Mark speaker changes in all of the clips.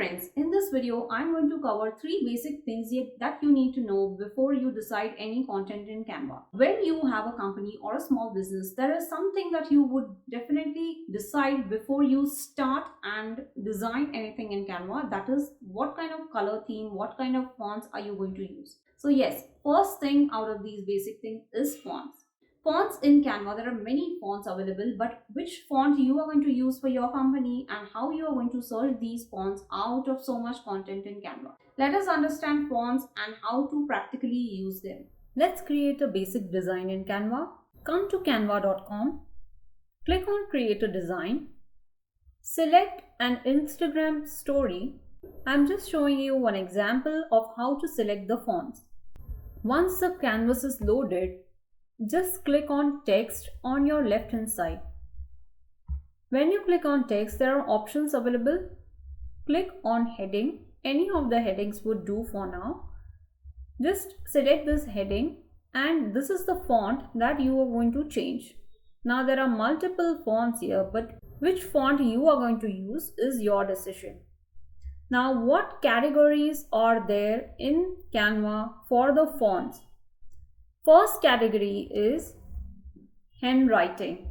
Speaker 1: friends, in this video I'm going to cover 3 basic things that you need to know before you decide any content in Canva. When you have a company or a small business, there is something that you would definitely decide before you start and design anything in Canva. That is, what kind of color theme, what kind of fonts are you going to use. So yes, first thing out of these basic things is fonts. Fonts in Canva, there are many fonts available, but which font you are going to use for your company and how you are going to search these fonts out of so much content in Canva. Let us understand fonts and how to practically use them. Let's create a basic design in Canva. Come to canva.com, click on create a design, select an Instagram story. I'm just showing you one example of how to select the fonts. Once the canvas is loaded, just click on text on your left hand side. When you click on text, there are options available. Click on heading. Any of the headings would do for now. Just select this heading and this is the font that you are going to change. Now there are multiple fonts here, but which font you are going to use is your decision. Now what categories are there in Canva for the fonts? First category is handwriting.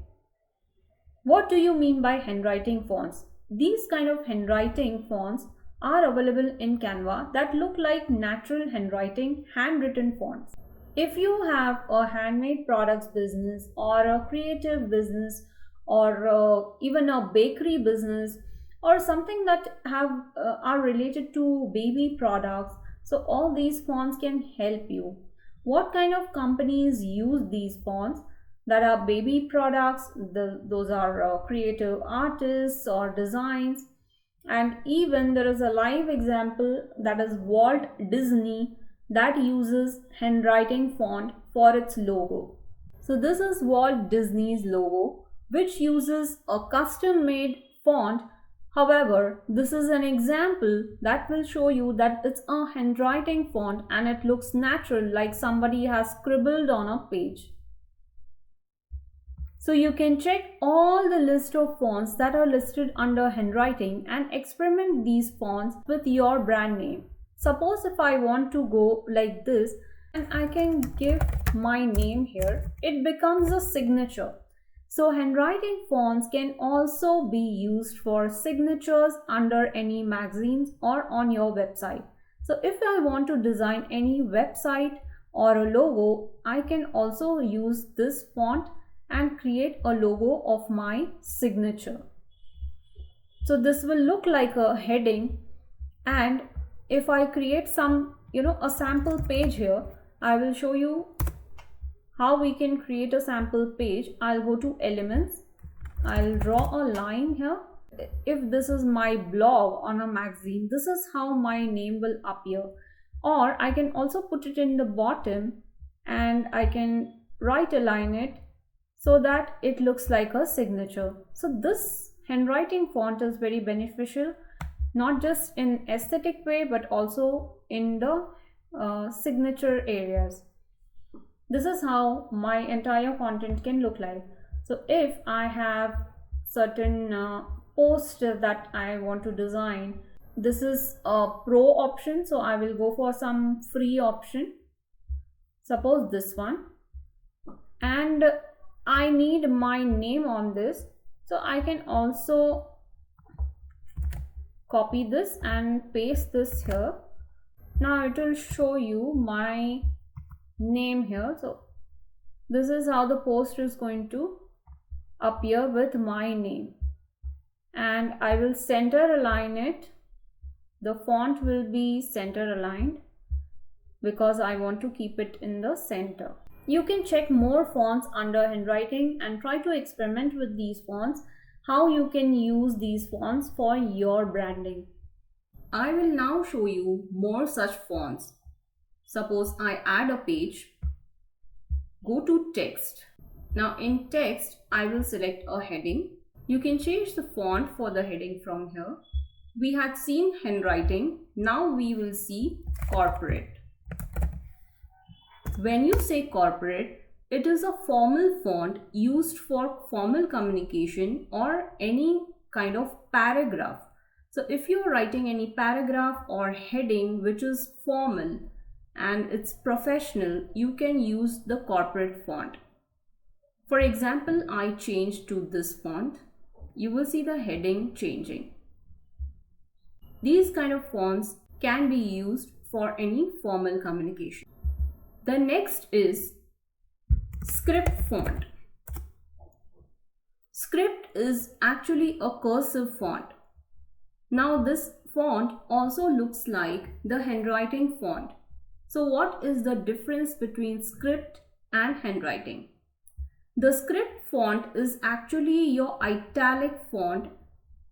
Speaker 1: What do you mean by handwriting fonts? These kind of handwriting fonts are available in Canva that look like natural handwriting, handwritten fonts. If you have a handmade products business or a creative business or even a bakery business or something that are related to baby products, so all these fonts can help you. What kind of companies use these fonts? That are baby products, those are creative artists or designs, and even there is a live example that is Walt Disney that uses handwriting font for its logo. So this is Walt Disney's logo, which uses a custom made font. However, this is an example that will show you that it's a handwriting font and it looks natural, like somebody has scribbled on a page. So you can check all the list of fonts that are listed under handwriting and experiment these fonts with your brand name. Suppose if I want to go like this and I can give my name here, it becomes a signature. So handwriting fonts can also be used for signatures under any magazines or on your website. So if I want to design any website or a logo, I can also use this font and create a logo of my signature. So this will look like a heading, and if I create some, a sample page here, I will show you how we can create a sample page. I'll go to elements, I'll draw a line here. If this is my blog on a magazine, this is how my name will appear. Or I can also put it in the bottom and I can right align it so that it looks like a signature. So this handwriting font is very beneficial, not just in aesthetic way but also in the signature areas. This is how my entire content can look like. So if I have certain post that I want to design, this is a pro option, so I will go for some free option. Suppose this one, and I need my name on this, so I can also copy this and paste this here. Now it will show you my name here. So this is how the post is going to appear with my name, and I will center align it. The font will be center aligned because I want to keep it in the center. You can check more fonts under handwriting and try to experiment with these fonts, how you can use these fonts for your branding. I will now show you more such fonts. Suppose I add a page, go to text. Now in text, I will select a heading. You can change the font for the heading from here. We had seen handwriting, now we will see corporate. When you say corporate, it is a formal font used for formal communication or any kind of paragraph. So if you're writing any paragraph or heading which is formal and it's professional, you can use the corporate font. For example, I changed to this font. You will see the heading changing. These kind of fonts can be used for any formal communication. The next is script font. Script is actually a cursive font. Now this font also looks like the handwriting font. So what is the difference between script and handwriting? The script font is actually your italic font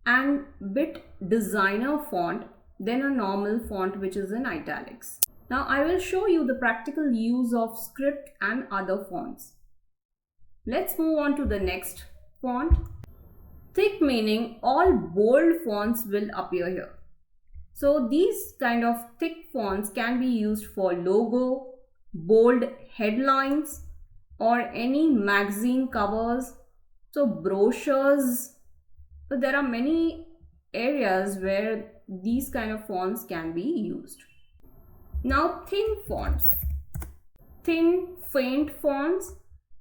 Speaker 1: and bit designer font than a normal font which is in italics. Now I will show you the practical use of script and other fonts. Let's move on to the next font. Thick meaning all bold fonts will appear here. So these kind of thick fonts can be used for logo, bold headlines, or any magazine covers, so brochures. So there are many areas where these kind of fonts can be used. Now thin fonts, thin faint fonts,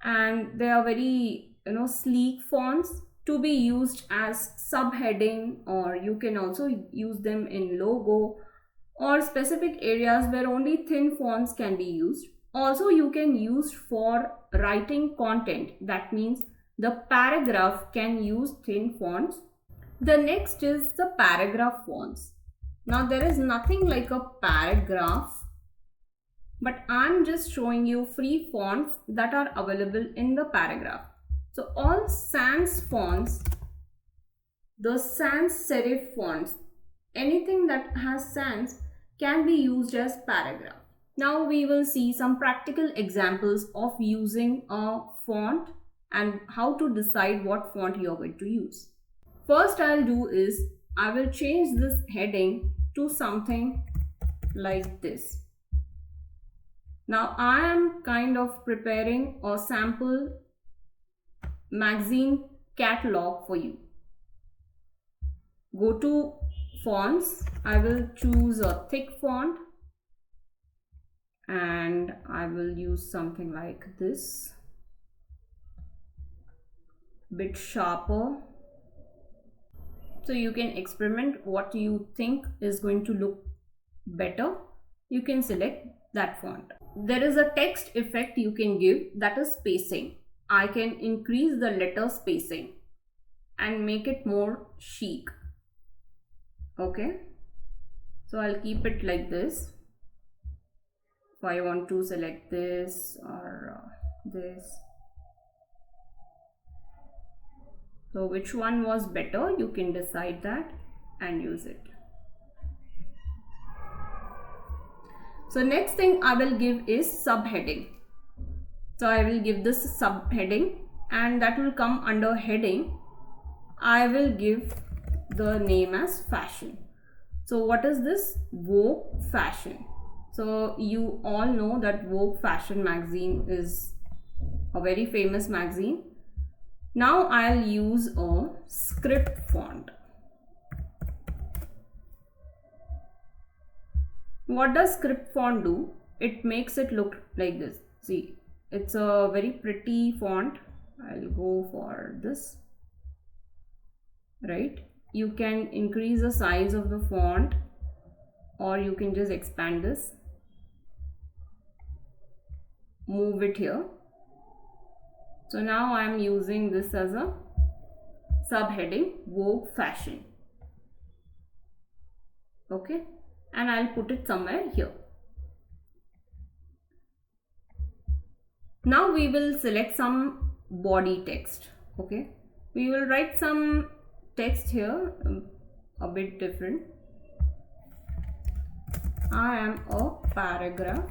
Speaker 1: and they are very sleek fonts to be used as subheading, or you can also use them in logo or specific areas where only thin fonts can be used. Also you can use for writing content, that means the paragraph can use thin fonts. The next is the paragraph fonts. Now there is nothing like a paragraph, but I'm just showing you free fonts that are available in the paragraph. So all sans fonts, the sans serif fonts, anything that has sans can be used as paragraph. Now we will see some practical examples of using a font and how to decide what font you are going to use. First I'll do is I will change this heading to something like this. Now I am kind of preparing a sample magazine catalog for you. Go to fonts. I will choose a thick font and I will use something like this, bit sharper. So you can experiment what you think is going to look better. You can select that font. There is a text effect you can give, that is spacing. I can increase the letter spacing and make it more chic. Okay, so I'll keep it like this. If I want to select this or this, so which one was better, you can decide that and use it. So next thing I will give is subheading. So I will give this subheading and that will come under heading. I will give the name as fashion. So what is this? Vogue fashion. So you all know that Vogue fashion magazine is a very famous magazine. Now I'll use a script font. What does script font do? It makes it look like this. See, it's a very pretty font. I'll go for this. Right? You can increase the size of the font or you can just expand this. Move it here. So now I am using this as a subheading, Vogue fashion. Okay, and I'll put it somewhere here. Now we will select some body text. Okay, we will write some text here, a bit different. I am a paragraph.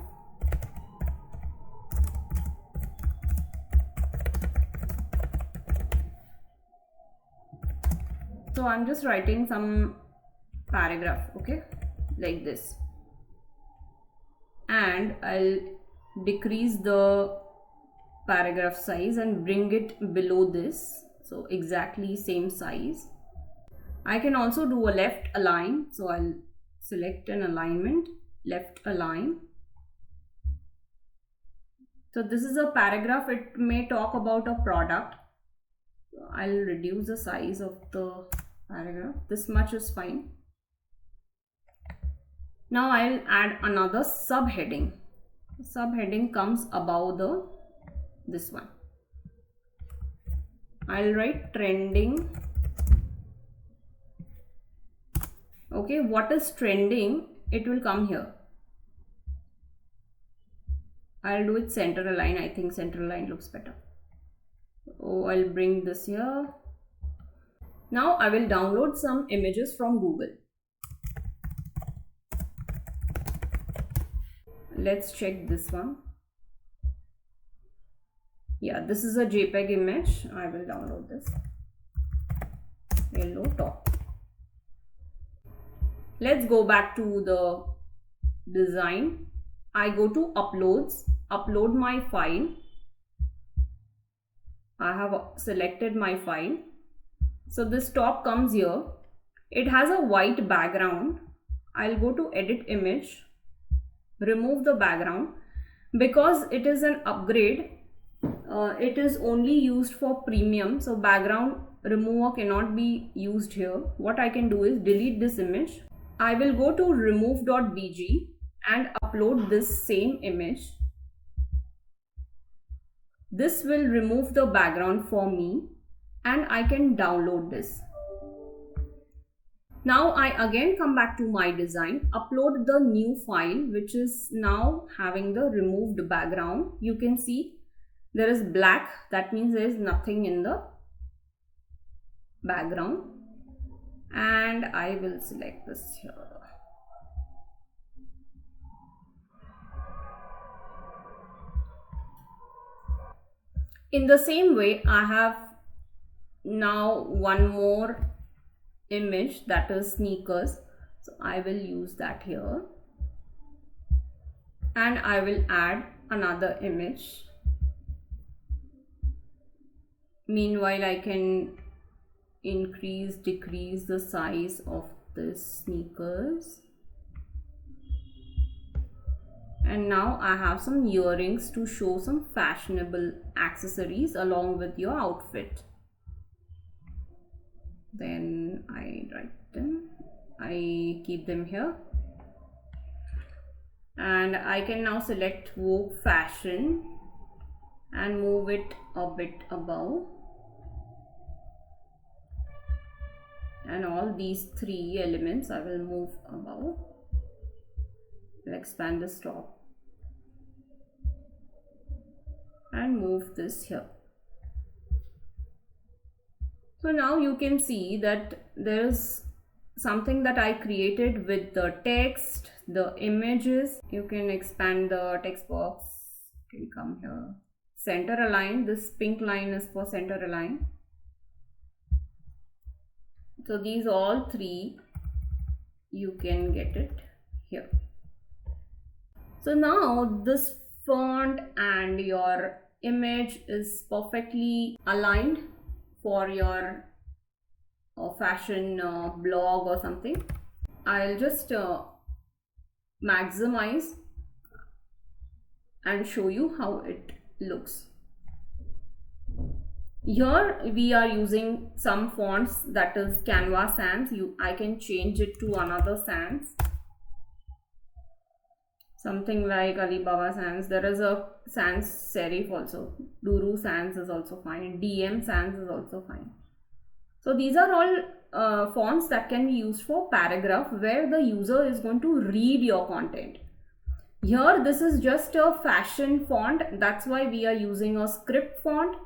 Speaker 1: So I'm just writing some paragraph, okay, like this, and I'll decrease the paragraph size and bring it below this, so exactly same size. I can also do a left align. So I'll select an alignment, left align. So this is a paragraph. It may talk about a product. I'll reduce the size of the paragraph. This much is fine. Now I'll add another subheading. Subheading comes above this one. I'll write trending. Okay, what is trending? It will come here. I'll do it center align. I think center align looks better. Oh, I'll bring this here. Now I will download some images from Google. Let's check this one. Yeah, this is a JPEG image. I will download this. Yellow top. Let's go back to the design. I go to uploads, upload my file. I have selected my file. So this top comes here. It has a white background. I'll go to edit image, remove the background. Because it is an upgrade, it is only used for premium. So background remover cannot be used here. What I can do is delete this image. I will go to remove.bg and upload this same image. This will remove the background for me and I can download this. Now I again come back to my design, upload the new file which is now having the removed background. You can see there is black, that means there is nothing in the background, and I will select this here. In the same way, I have now one more image, that is sneakers. So I will use that here and I will add another image. Meanwhile, I can increase, decrease the size of this sneakers. And now I have some earrings to show some fashionable accessories along with your outfit. Then I write them, I keep them here. And I can now select Vogue Fashion and move it a bit above. And all these three elements I will move above. I'll expand this top and move this here. So now you can see that there is something that I created with the text, the images. You can expand the text box. You can come here. Center align. This pink line is for center align. So these all three, you can get it here. So now this font and your image is perfectly aligned for your fashion blog or something. I'll just maximize and show you how it looks. Here we are using some fonts, that is Canva Sans. I can change it to another sans. Something like Alibaba Sans. There is a sans serif also. Duru Sans is also fine. DM Sans is also fine. So these are all fonts that can be used for paragraph where the user is going to read your content. Here this is just a fashion font. That's why we are using a script font.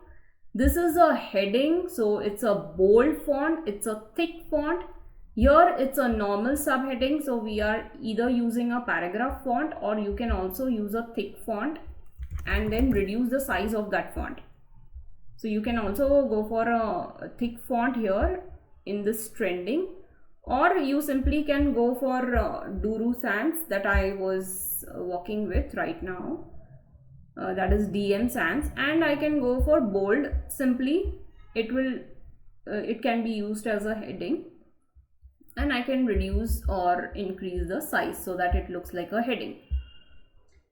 Speaker 1: This is a heading, so it's a bold font, it's a thick font. Here it's a normal subheading, so we are either using a paragraph font or you can also use a thick font and then reduce the size of that font. So you can also go for a thick font here in this trending, or you simply can go for Duru Sans that I was working with right now. That is DM Sans, and I can go for bold. Simply it can be used as a heading. and I can reduce or increase the size so that it looks like a heading.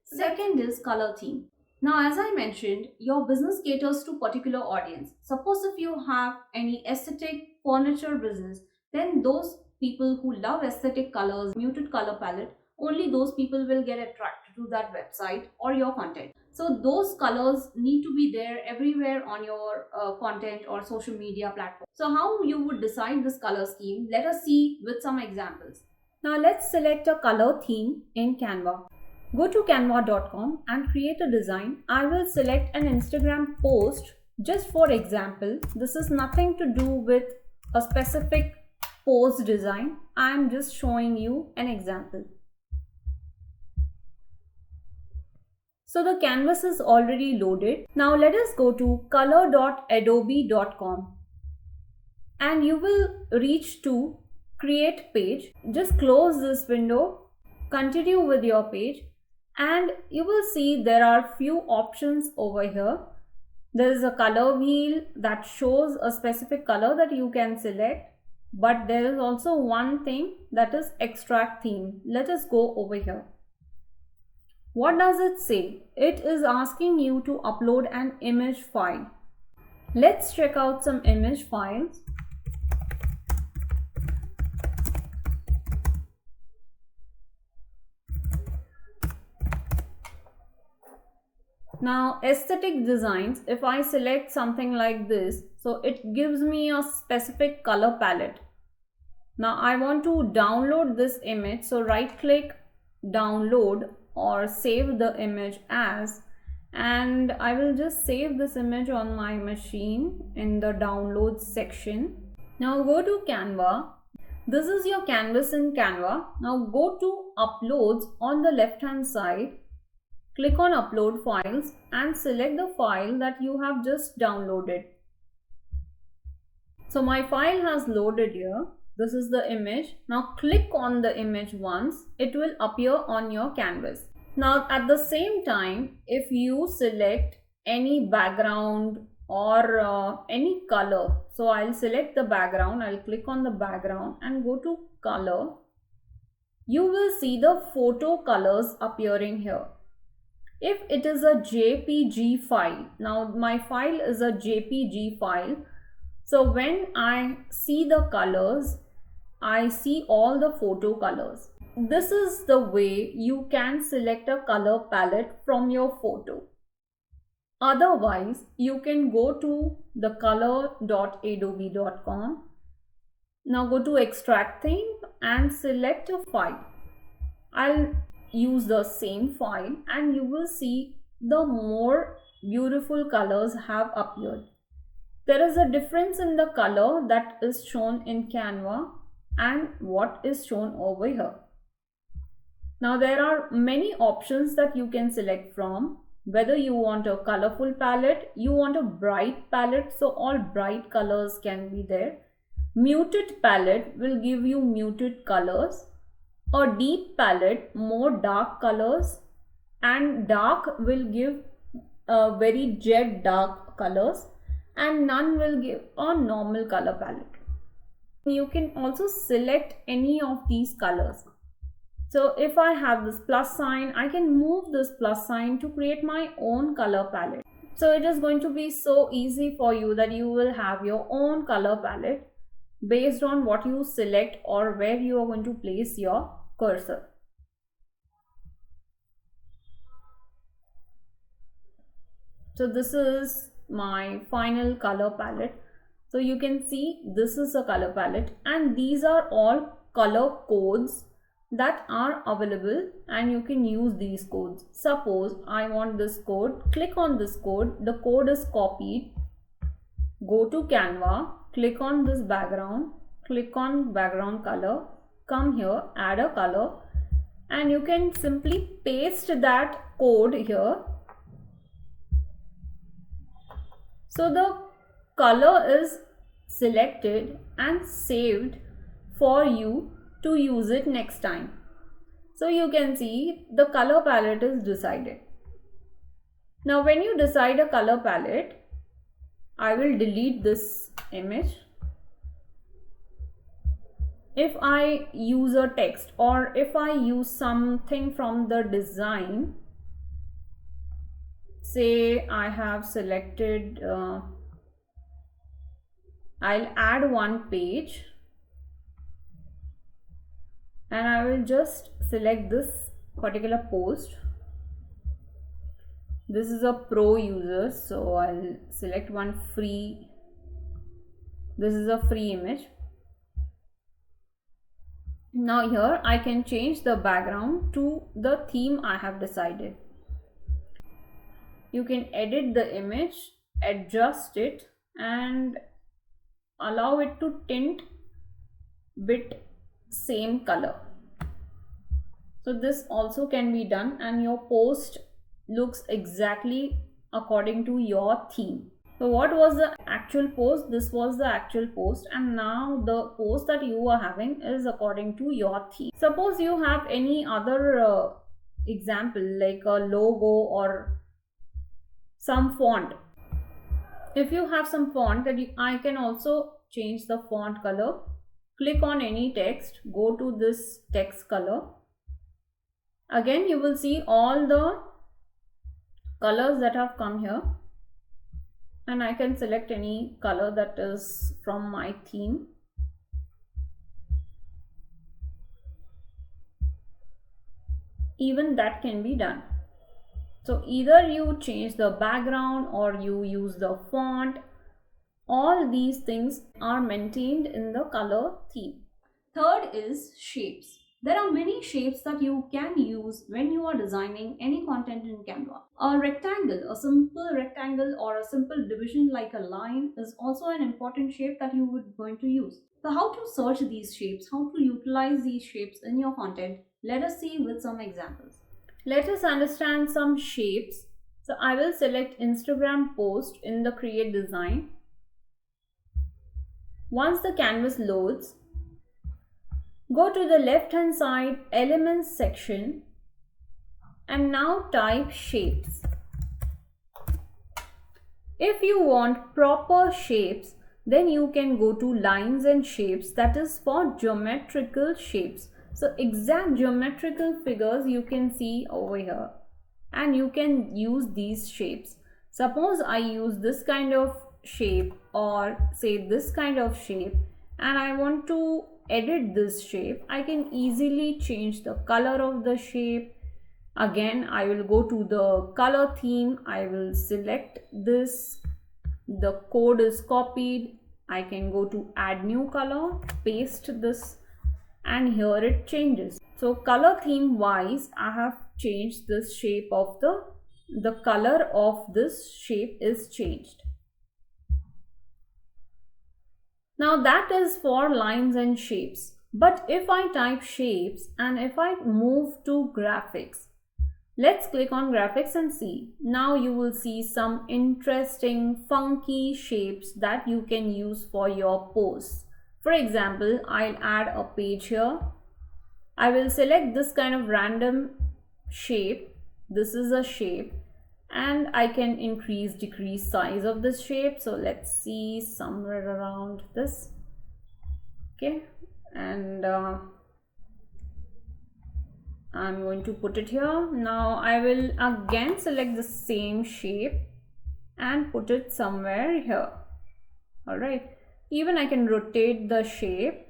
Speaker 1: Second is color theme. Now, as I mentioned, your business caters to particular audience. Suppose if you have any aesthetic furniture business, then those people who love aesthetic colors, muted color palette, only those people will get attracted to that website or your content. So those colors need to be there everywhere on your content or social media platform. So how you would decide this color scheme? Let us see with some examples. Now let's select a color theme in Canva. Go to canva.com and create a design. I will select an Instagram post just for example. This is nothing to do with a specific post design. I am just showing you an example. So the canvas is already loaded. Now let us go to color.adobe.com and you will reach to create page. Just close this window, continue with your page, and you will see there are few options over here. There is a color wheel that shows a specific color that you can select, but there is also one thing, that is extract theme. Let us go over here. What does it say? It is asking you to upload an image file. Let's check out some image files. Now aesthetic designs, if I select something like this, so it gives me a specific color palette. Now I want to download this image, so right click, download, or save the image as, and I will just save this image on my machine in the downloads section. Now go to Canva. This is your canvas in Canva. Now go to uploads on the left hand side. Click on upload files and select the file that you have just downloaded. So my file has loaded here. This is the image. Now click on the image once. It will appear on your canvas. Now at the same time, if you select any background or any color, so I'll select the background. I'll click on the background and go to color. You will see the photo colors appearing here. If it is a JPG file, now my file is a JPG file, so when I see the colors, I see all the photo colors. This is the way you can select a color palette from your photo. Otherwise, you can go to the color.adobe.com. Now go to extract theme and select a file. I'll use the same file and you will see the more beautiful colors have appeared. There is a difference in the color that is shown in Canva and what is shown over here. Now there are many options that you can select from, whether you want a colorful palette, you want a bright palette, so all bright colors can be there. Muted palette will give you muted colors. A deep palette, more dark colors, and dark will give very jet dark colors, and none will give a normal color palette. You can also select any of these colors. So if I have this plus sign, I can move this plus sign to create my own color palette. So it is going to be so easy for you that you will have your own color palette based on what you select or where you are going to place your cursor. So this is my final color palette. So you can see this is a color palette and these are all color codes that are available and you can use these codes. Suppose I want this code, click on this code, the code is copied, go to Canva, click on this background, click on background color, come here, add a color, and you can simply paste that code here. So the color is selected and saved for you to use it next time. So you can see the color palette is decided. Now when you decide a color palette, I will delete this image. if I use a text or if I use something from the design, say I have selected, I'll add one page and I will just select this particular post. This is a pro user, so I'll select one free. This is a free image. Now here I can change the background to the theme I have decided. You can edit the image, adjust it and allow it to tint bit same color. So this also can be done and your post looks exactly according to your theme. So what was the actual post? This was the actual post, and now the post that you are having is according to your theme. Suppose you have any other example like a logo or some font. If you have some font that I can also change the font color. Click on any text, go to this text color. Again you will see all the colors that have come here, and I can select any color that is from my theme. Even that can be done. So either you change the background or you use the font. All these things are maintained in the color theme. Third is shapes. There are many shapes that you can use when you are designing any content in Canva. A rectangle, a simple rectangle or a simple division like a line is also an important shape that you would going to use. So how to search these shapes, how to utilize these shapes in your content, let us see with some examples. Let us understand some shapes. So I will select Instagram post in the create design. Once the canvas loads, go to the left hand side elements section and now type shapes. If you want proper shapes, then you can go to lines and shapes, that is for geometrical shapes. So exact geometrical figures you can see over here and you can use these shapes. Suppose I use this kind of shape or say this kind of shape and I want to edit this shape, I can easily change the color of the shape. Again, I will go to the color theme, I will select this, the code is copied, I can go to add new color, paste this and here it changes. So color theme wise, I have changed this shape of the color of this shape is changed. Now that is for lines and shapes. But if I type shapes and if I move to graphics, let's click on graphics and see. Now you will see some interesting funky shapes that you can use for your posts. For example, I'll add a page here. I will select this kind of random shape. This is a shape and I can increase decrease size of this shape. So let's see somewhere around this. Okay, and I'm going to put it here. Now I will again select the same shape and put it somewhere here. All right, even I can rotate the shape.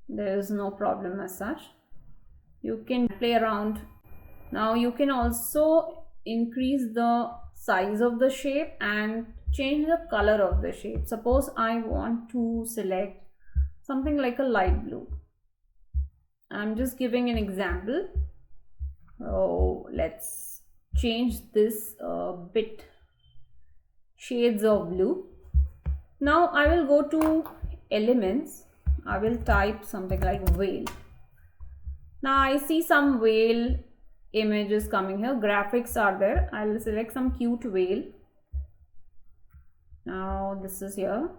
Speaker 1: There is no problem as such. You can play around. Now you can also increase the size of the shape and change the color of the shape. Suppose I want to select something like a light blue. I'm just giving an example. Oh, let's change this bit shades of blue. Now I will go to elements. I will type something like whale. Now I see some whale images coming here. Graphics are there. I will select some cute whale. Now this is here.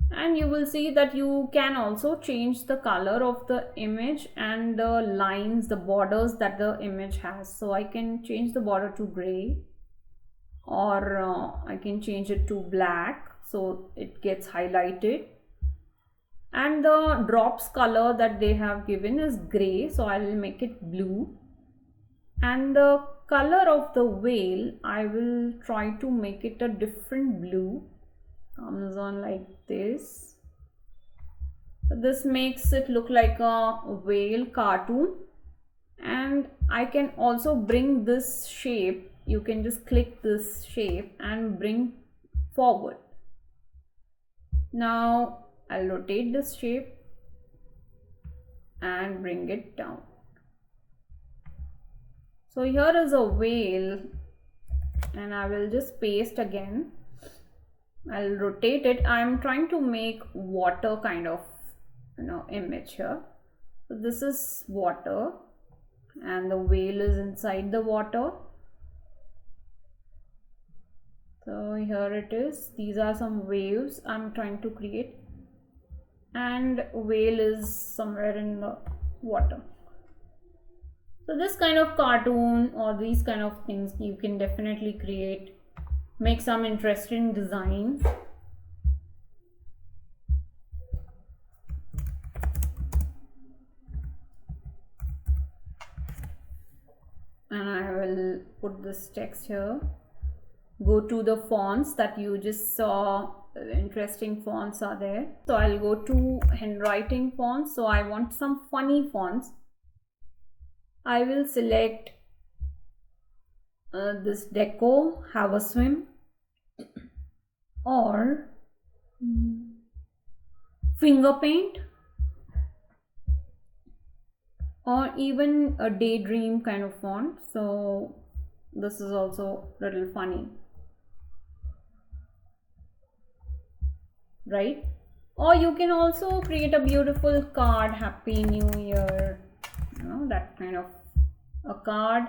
Speaker 1: And you will see that you can also change the color of the image and the lines, the borders that the image has. So I can change the border to gray or I can change it to black so it gets highlighted. And the drops color that they have given is gray, so I will make it blue. And the color of the whale, I will try to make it a different blue. Comes on like this. This makes it look like a whale cartoon. And I can also bring this shape. You can just click this shape and bring forward. Now I'll rotate this shape and bring it down. So here is a whale, and I will just paste again. I'll rotate it. I'm trying to make water kind of image here. So this is water and the whale is inside the water. So here it is. These are some waves I'm trying to create, and whale is somewhere in the water. So this kind of cartoon or these kind of things you can definitely create, make some interesting designs. And I will put this text here. Go to the fonts that you just saw. Interesting fonts are there. So I'll go to handwriting fonts. So I want some funny fonts. I will select this deco, have a swim, or finger paint, or even a daydream kind of font. So this is also a little funny, right? Or you can also create a beautiful card, Happy New Year, that kind of a card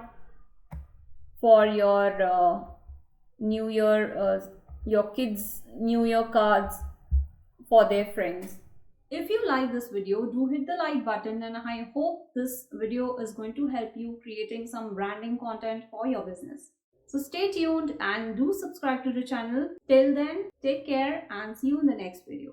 Speaker 1: for your New Year, your kids' New Year cards for their friends. If you like this video, do hit the like button, and I hope this video is going to help you creating some branding content for your business. So stay tuned and do subscribe to the channel. Till then, take care and see you in the next video.